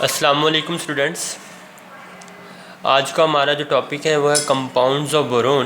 अस्सलामुअलैकुम स्टूडेंट्स। आज का हमारा जो टॉपिक है वो है कंपाउंड्स ऑफ बोरोन।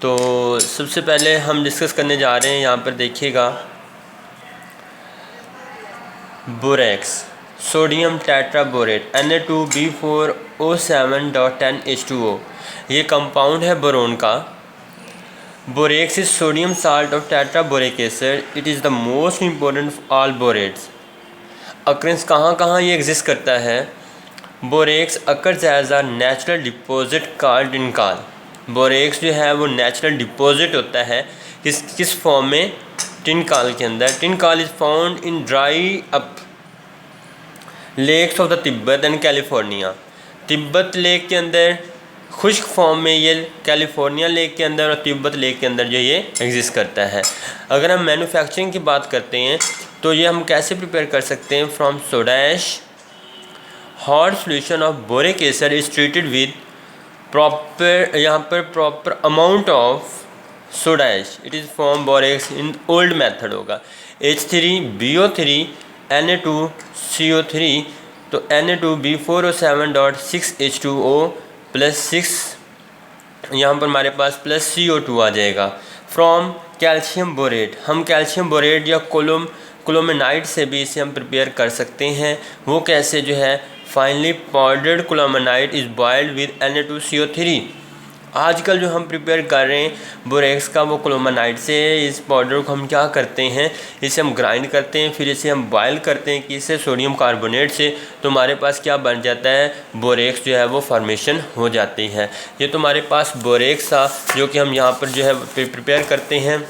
तो सबसे पहले हम डिस्कस करने जा रहे हैं, यहाँ पर देखिएगा, बोरेक्स, सोडियम टेट्राबोरेट Na2B4O7.10H2O, ये कंपाउंड है बोरोन का। Borax is sodium salt of tetraboric acid. It is the most important of all borates. Occurrence कहाँ कहाँ ये एग्जिस्ट करता है? Borax occurs as a natural deposit called tincal. Borax जो है वो नेचुरल डिपॉजिट होता है किस फॉर्म में? टिनकाल के अंदर। Tincal is found in dry up lakes of the Tibet and California. Tibet lake के अंदर खुश्क फॉर्म में ये, कैलिफोर्निया लेक के अंदर और तिब्बत लेक के अंदर जो ये एग्जिस्ट करता है। अगर हम मैन्युफैक्चरिंग की बात करते हैं तो ये हम कैसे प्रिपेयर कर सकते हैं? From soda ash, hot solution of boric acid is treated with proper, यहाँ पर proper amount of soda ash. It is form borax in old method होगा। H3BO3 Na2CO3, तो Na2B4O7.6H2O प्लस 6, यहाँ पर हमारे पास प्लस CO2 आ जाएगा। फ्रॉम कैल्शियम बोरेट, हम calcium borate या क्लोमेनाइट से भी इसे हम प्रिपेयर कर सकते हैं। वो कैसे? जो है finally powdered colemanite is boiled with Na2CO3। आजकल जो हम प्रिपेयर कर रहे हैं बोरेक्स का वो क्लोमेनाइट से। इस पाउडर को हम क्या करते हैं, इसे हम ग्राइंड करते हैं, फिर इसे हम बॉयल करते हैं कि इससे सोडियम कार्बोनेट से, तो हमारे पास क्या बन जाता है? बोरेक्स जो है वो फॉर्मेशन हो जाती है। ये तो हमारे पास बोरेक्स था जो कि हम यहाँ पर जो है प्रिपेयर करते हैं।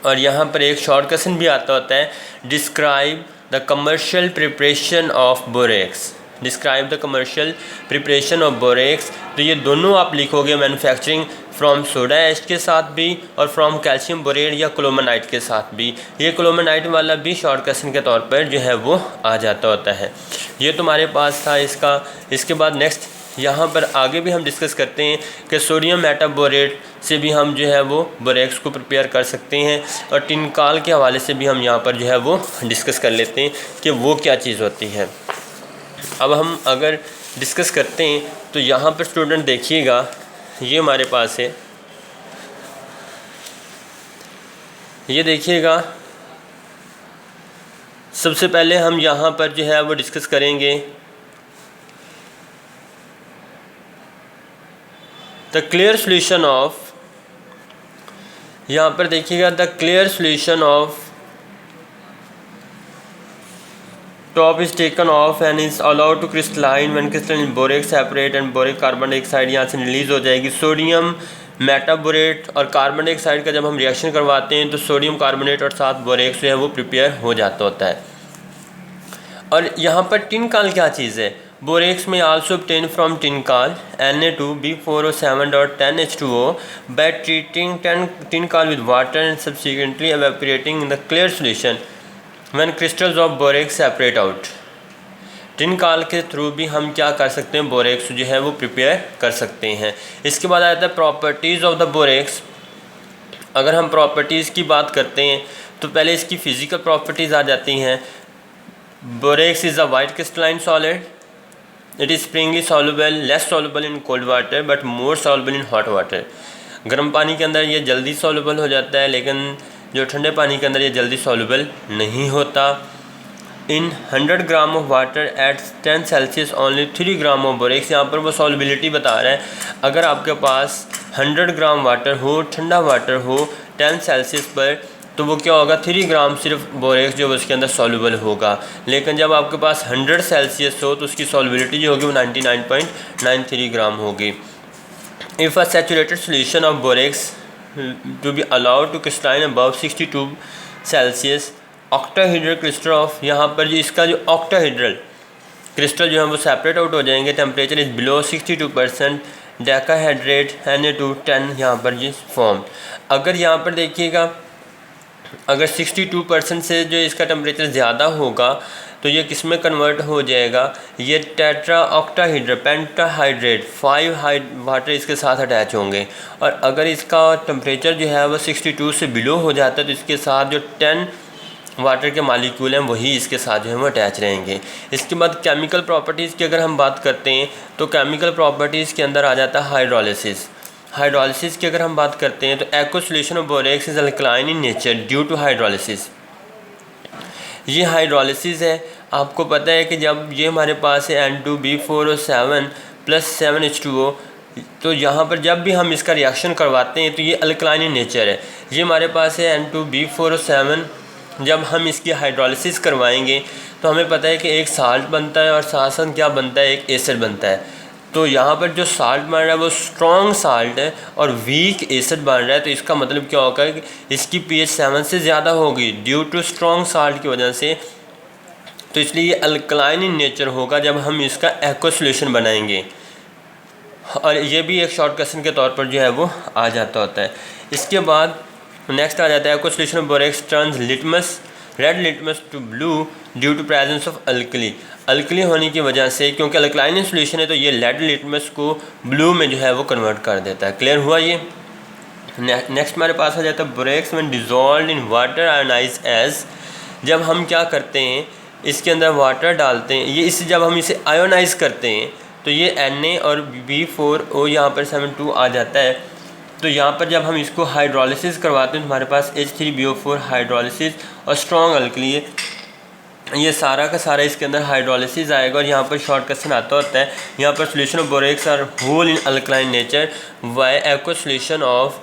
और यहाँ पर एक शॉर्ट क्वेश्चन भी आता होता है, describe the commercial preparation of borax. Describe the commercial preparation of borax. तो ये दोनों आप लिखोगे मैन्युफैक्चरिंग फ्रॉम सोडा ऐश के साथ भी और फ्रॉम कैल्शियम बोरेट या क्लोमेनाइट के साथ भी। ये क्लोमेनाइट वाला भी शॉर्ट क्वेश्चन के तौर पर जो है वो आ जाता होता है। ये तुम्हारे पास था इसका। इसके बाद नेक्स्ट यहाँ पर आगे भी हम डिस्कस करते हैं कि सोडियम मेटाबोरेट से भी हम जो है वो बोरेक्स को प्रिपेयर कर सकते हैं, और टिनकाल के हवाले से भी हम यहाँ पर जो है वो डिस्कस कर लेते हैं कि वो क्या चीज़ होती है। अब हम अगर डिस्कस करते हैं तो यहाँ पर स्टूडेंट देखिएगा, ये हमारे पास है, ये देखिएगा। सबसे पहले हम यहाँ पर जो है वो डिस्कस करेंगे द क्लियर सोल्यूशन ऑफ, यहाँ पर देखिएगा, the clear solution of top is taken off and is allowed to crystalline when crystalline borax separate and boric carbon dioxide यहाँ से रिलीज़ हो जाएगी। सोडियम मेटाबोरेट और कार्बन डाइऑक्साइड का जब हम रिएक्शन करवाते हैं तो सोडियम कार्बोनेट और साथ बोरेक्स जो है वो प्रिपेयर हो जाता होता है। और यहाँ पर टिनकाल क्या चीज़ है? बोरेक्स में also obtained from tincal Na2B4O7.10H2O by treating tincal with water and subsequently evaporating in the clear solution when crystals of borax separate out। टिनकाल के थ्रू भी हम क्या कर सकते हैं? बोरेक्स जो है वो प्रिपेयर कर सकते हैं। इसके बाद आता है प्रॉपर्टीज़ ऑफ द बोरेक्स। अगर हम प्रॉपर्टीज़ की बात करते हैं तो पहले इसकी फ़िज़िकल प्रॉपर्टीज़ आ जाती हैं। Borax is a white crystalline solid. It is Sprüngli soluble, less soluble in cold water but more soluble in hot water. गर्म पानी के अंदर ये जल्दी सॉल्युबल हो जाता है, लेकिन जो ठंडे पानी के अंदर ये जल्दी सॉल्युबल नहीं होता। इन 100 gram of water at 10 Celsius only 3 gram of borax. यहाँ पर वो सॉल्युबिलिटी बता रहा है। अगर आपके पास 100 ग्राम वाटर हो, ठंडा वाटर हो 10 सेल्सियस पर, तो वो क्या होगा? 3 ग्राम सिर्फ बोरेक्स जो उसके अंदर सॉल्युबल होगा। लेकिन जब आपके पास 100 सेल्सियस हो तो उसकी सॉल्युबिलिटी जो होगी वो 99.93 ग्राम होगी। If a saturated solution of borax to be allowed to crystalline above 62 Celsius, octahedral crystal of, यहाँ पर जो इसका जो ऑक्टाहेड्रल क्रिस्टल जो है वो सेपरेट आउट हो जाएंगे। टेम्परेचर इज़ बिलो 62%, डेकाहेड्रेट Na210 यहाँ पर ये फॉर्म। अगर यहाँ पर देखिएगा, अगर 62% से जो इसका टेम्परेचर ज़्यादा होगा तो ये किस में कन्वर्ट हो जाएगा? ये टेट्रा ऑक्टाहाइड्रेट पेंटाहाइड्रेट 5 वाटर इसके साथ अटैच होंगे। और अगर इसका टेम्परेचर जो है वो 62 से बिलो हो जाता है तो इसके साथ जो 10 वाटर के मालिक्यूल हैं वही इसके साथ जो है वो अटैच रहेंगे। इसके बाद केमिकल प्रॉपर्टीज़ की अगर हम बात करते हैं तो केमिकल प्रॉपर्टीज़ के अंदर आ जाता है हाइड्रोलिसिस। हाइड्रोलिसिस की अगर हम बात करते हैं तो aqueous solution of borax is alkaline in nature due to hydrolysis. ये हाइड्रोलिसिस है, आपको पता है कि जब ये हमारे पास है N2B4O7 + 7H2O, तो यहाँ पर जब भी हम इसका रिएक्शन करवाते हैं तो ये अल्कलाइन इन नेचर है। ये हमारे पास है N2B4O7, जब हम इसकी हाइड्रोलिसिस करवाएंगे तो हमें पता है कि एक साल्ट बनता है और साथ साथ क्या बनता है, एक एसिड बनता है। तो यहाँ पर जो साल्ट बन रहा है वो स्ट्रॉन्ग साल्ट है और वीक एसिड बन रहा है, तो इसका मतलब क्या होगा कि इसकी pH 7 से ज़्यादा होगी ड्यू टू स्ट्रॉन्ग साल्ट की वजह से। तो इसलिए ये अल्कलाइन इन नेचर होगा जब हम इसका एक्वस सॉल्यूशन बनाएंगे, और ये भी एक शॉर्ट क्वेश्चन के तौर पर जो है वो आ जाता होता है। इसके बाद नेक्स्ट आ जाता है aqueous solution of borax turns litmus red litmus to blue due to presence of alkali. Alkali होने की वजह से, क्योंकि अल्कलाइन सॉल्यूशन है तो ये रेड लिटमस को ब्लू में जो है वो कन्वर्ट कर देता है। क्लियर हुआ ये। नेक्स्ट हमारे पास आ जाता है borax when dissolved in water ionized as. जब हम क्या करते हैं, इसके अंदर वाटर डालते हैं, ये इसे जब हम इसे आयोनाइज करते हैं तो ये Na और B4O यहाँ पर 7 आ जाता है। तो यहाँ पर जब हम इसको हाइड्रोलिसिस करवाते हैं तो हमारे पास H3BO4 हाइड्रोलिसिस और स्ट्रॉन्ग अल्कली है, ये सारा का सारा इसके अंदर हाइड्रोलिसिस आएगा। और यहाँ पर शॉर्ट क्वेश्चन आता होता है, यहाँ पर solution of borax are whole in alkaline nature, why aqueous solution of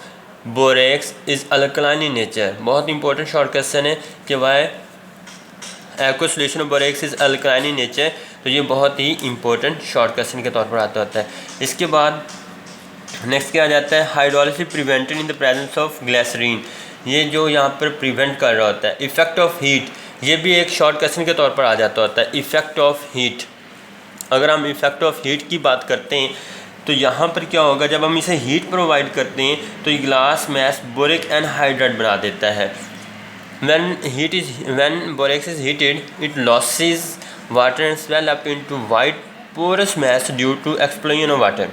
borax is alkaline in nature. बहुत इंपॉर्टेंट शॉर्ट क्वेश्चन है कि why aqueous solution of borax is alkaline in nature. तो ये बहुत ही इंपॉर्टेंट शॉर्ट क्वेश्चन के तौर पर आता होता है। इसके बाद नेक्स्ट क्या आ जाता है, hydrolysis prevented in the presence of glycerine. ये जो यहाँ पर प्रिवेंट कर रहा होता है। इफेक्ट ऑफ हीट, ये भी एक शॉर्ट क्वेश्चन के तौर पर आ जाता होता है। इफेक्ट ऑफ हीट, अगर हम इफेक्ट ऑफ हीट की बात करते हैं तो यहाँ पर क्या होगा, जब हम इसे हीट प्रोवाइड करते हैं तो ये ग्लास मैश बोरिक एनहाइड्राइड बना देता है। when borax is heated, it loses water and swell up into white porous mass due to explosion of water.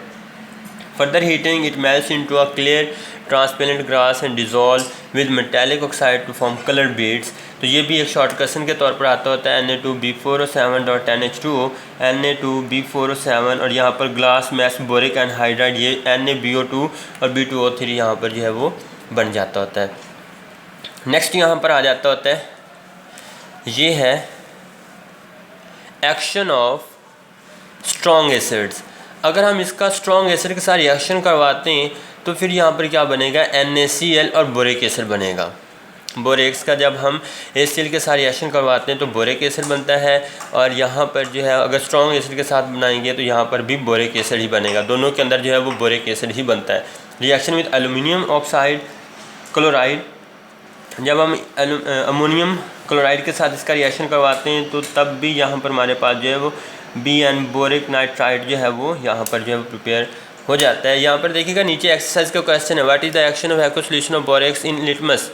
Further heating, it melts into a clear transparent glass and dissolve with metallic oxide to form color beads. तो ये भी एक short question के तौर पर आता होता है। Na2B4O7.10H2O, Na2B4O7 और यहाँ पर ग्लास मैश बोरिक एनहाइड्राइड, ये NaBO2 और B2O3 यहाँ पर जो है वो बन जाता होता है। नेक्स्ट यहाँ पर आ जाता होता है, ये है एक्शन ऑफ स्ट्रॉन्ग एसिड्स। अगर हम इसका स्ट्रॉन्ग एसिड के साथ रिएक्शन करवाते हैं तो फिर यहाँ पर क्या बनेगा, NaCl और बोरिक एसिड बनेगा। बोरेक्स का जब हम HCl के साथ रिएक्शन करवाते हैं तो बोरिक एसिड बनता है, और यहाँ पर जो है अगर स्ट्रॉन्ग एसिड के साथ बनाएंगे तो यहाँ पर भी बोरिक एसिड ही बनेगा। दोनों के अंदर जो है वो बोरिक एसिड ही बनता है। Reaction with aluminium oxide chloride, जब हम अमोनियम क्लोराइड के साथ इसका रिएक्शन करवाते हैं तो तब भी यहाँ पर हमारे पास जो है वो Bn बोरिक नाइट्राइड जो है वो यहाँ पर जो है प्रिपेयर हो जाता है। यहाँ पर देखिएगा नीचे एक्सरसाइज का क्वेश्चन है, what is the action of aqueous solution of borax in litmus.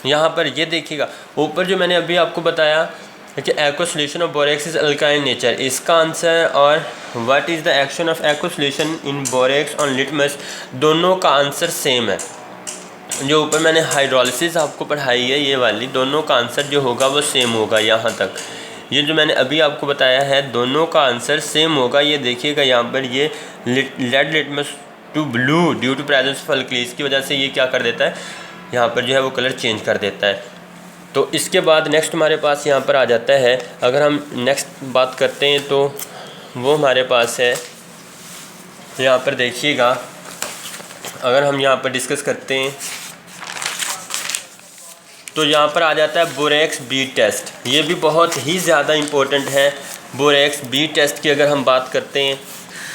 यहाँ पर ये देखिएगा ऊपर जो मैंने अभी आपको बताया कि aqueous solution of borax is alkyne nature, इसका आंसर और what is the action of aqueous solution in borax on litmus, दोनों का आंसर सेम है। जो ऊपर मैंने हाइड्रोलिसिस आपको पढ़ाई है ये वाली, दोनों का आंसर जो होगा वो सेम होगा। यहाँ तक ये जो मैंने अभी आपको बताया है दोनों का आंसर सेम होगा। ये देखिएगा यहाँ पर ये red litmus to blue due to presence of alkali, इसकी वजह से ये क्या कर देता है, यहाँ पर जो है वो कलर चेंज कर देता है। तो इसके बाद नेक्स्ट हमारे पास यहाँ पर आ जाता है, अगर हम नेक्स्ट बात करते हैं तो वो हमारे पास है, यहाँ पर देखिएगा अगर हम यहाँ पर डिस्कस करते हैं तो यहाँ पर आ जाता है बोरेक्स बी टेस्ट। ये भी बहुत ही ज़्यादा इम्पोर्टेंट है। बोरेक्स बी टेस्ट की अगर हम बात करते हैं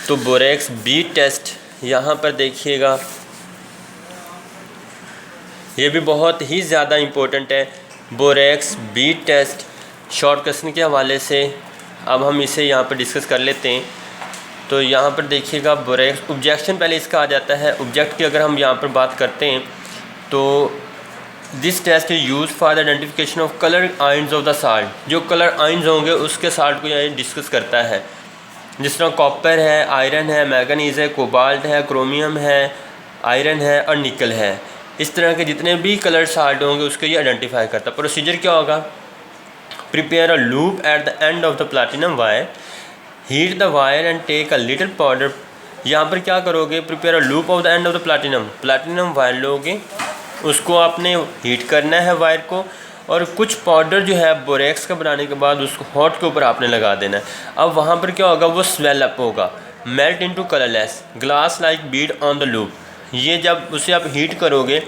तो बोरेक्स बी टेस्ट यहाँ पर देखिएगा ये भी बहुत ही ज़्यादा इम्पोर्टेंट है। Borax bead test short question के हवाले से अब हम इसे यहाँ पर डिस्कस कर लेते हैं। तो यहाँ पर देखिएगा बोरेक्स ऑब्जेक्शन पहले इसका आ जाता है। ऑब्जेक्ट की अगर हम यहाँ पर बात करते हैं तो this test is use for the identification of colour ions of the salt. जो कलर आयन्स होंगे उसके साल्ट को यहाँ डिस्कस करता है, जिस तरह कॉपर है, आयरन है, मैंगनीज़ है, कोबाल्ट है, क्रोमियम है, आयरन है और निकल है। इस तरह के जितने भी कलर साल्ट होंगे उसको ये आइडेंटिफाई करता है। प्रोसीजर क्या होगा, prepare a loop at the end of the platinum wire, heat the wire and take a little powder. यहाँ पर क्या करोगे, prepare a loop of the end of the platinum wire लोगे, उसको आपने हीट करना है वायर को, और कुछ पाउडर जो है बोरेक्स का बनाने के बाद उसको हॉट के ऊपर आपने लगा देना है। अब वहाँ पर क्या होगा, वो स्वेल अप होगा, melt into colourless glass like Beed on the loop. ये जब उसे आप हीट करोगे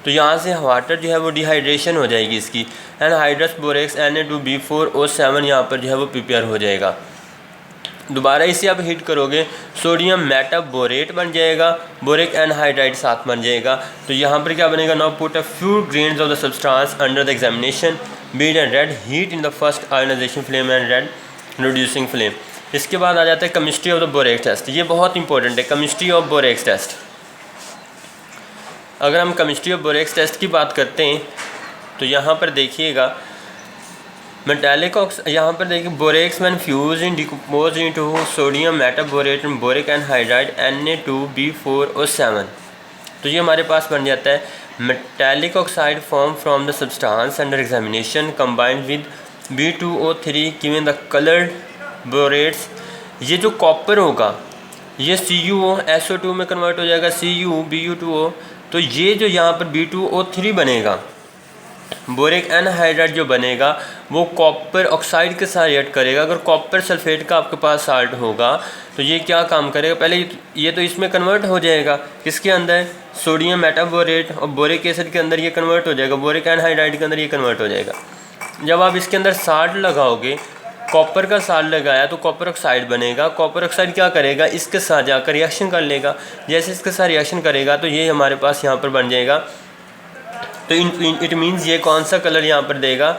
तो यहाँ से वाटर जो है वो डिहाइड्रेशन हो जाएगी इसकी, एंड हाइड्रस बोरेक्स Na2B4O7 यहाँ पर जो है वो प्रिपेयर हो जाएगा। दोबारा इसे आप हीट करोगे, सोडियम मेटाबोरेट बन जाएगा, बोरिक एनहाइड्राइड साथ बन जाएगा। तो यहाँ पर क्या बनेगा, now put a few grains of the substance under the examination, bead and red heat in the first ionisation flame and red reducing flame. इसके बाद आ जाता है chemistry of the borax test. ये बहुत इंपॉर्टेंट है, केमिस्ट्री ऑफ बोरेक्स टेस्ट। अगर हम केमिस्ट्री ऑफ बोरेक्स टेस्ट की बात करते हैं तो यहाँ पर देखिएगा, मेटालिक यहाँ पर देखिए, borax man fuse in decompose into sodium metaborate and boric anhydride Na2B4O7। तो ये हमारे पास बन जाता है metallic oxide form from the substance under examination combined with B2O3 given the coloured बोरेट्स। ये जो कॉपर होगा ये CuO SO2 में कन्वर्ट हो जाएगा, CuBu2O। तो ये जो यहाँ पर B2O3 बनेगा, बोरिक एनहाइड्राइड जो बनेगा वो कॉपर ऑक्साइड के साथ रिएक्ट करेगा। अगर कॉपर सल्फेट का आपके पास साल्ट होगा तो ये क्या काम करेगा, पहले ये तो इसमें कन्वर्ट हो जाएगा, किसके अंदर, सोडियम मेटाबोरेट, और बोरिक एसिड के अंदर ये कन्वर्ट हो जाएगा, बोरिक एनहाइड्राइड के अंदर ये कन्वर्ट हो जाएगा। जब आप इसके अंदर साल्ट लगाओगे, कॉपर का साल्ट लगाया तो कॉपर ऑक्साइड बनेगा। कॉपर ऑक्साइड क्या करेगा, इसके साथ जाकर रिएक्शन कर लेगा। जैसे इसके साथ रिएक्शन करेगा तो ये हमारे पास यहाँ पर बन जाएगा। तो इट मीन्स ये कौन सा कलर यहाँ पर देगा,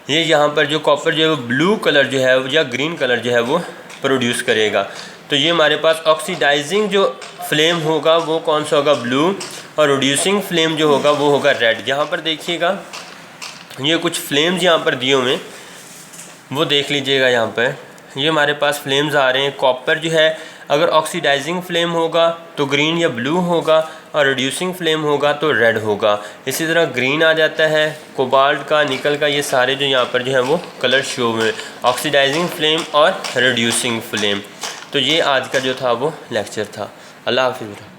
ये यहाँ पर जो कॉपर जो है वो ब्लू कलर जो है या ग्रीन कलर जो है वो प्रोड्यूस करेगा। तो ये हमारे पास ऑक्सीडाइजिंग जो फ्लेम होगा वो कौन सा होगा, ब्लू, और रिड्यूसिंग फ्लेम जो होगा वो होगा रेड। यहाँ पर देखिएगा, ये कुछ फ्लेम्स यहाँ पर दिए हुए, वो देख लीजिएगा। यहाँ पर ये हमारे पास फ्लेम्स आ रहे हैं। कॉपर जो है अगर ऑक्सीडाइजिंग फ्लेम होगा तो ग्रीन या ब्लू होगा, और रिड्यूसिंग फ्लेम होगा तो रेड होगा। इसी तरह ग्रीन आ जाता है, कोबाल्ट का, निकल का, ये सारे जो यहाँ पर जो है वो कलर शो हुए, ऑक्सीडाइजिंग फ्लेम और रिड्यूसिंग फ्लेम। तो ये आज का जो था वो लेक्चर था। अल्लाह हाफिज़।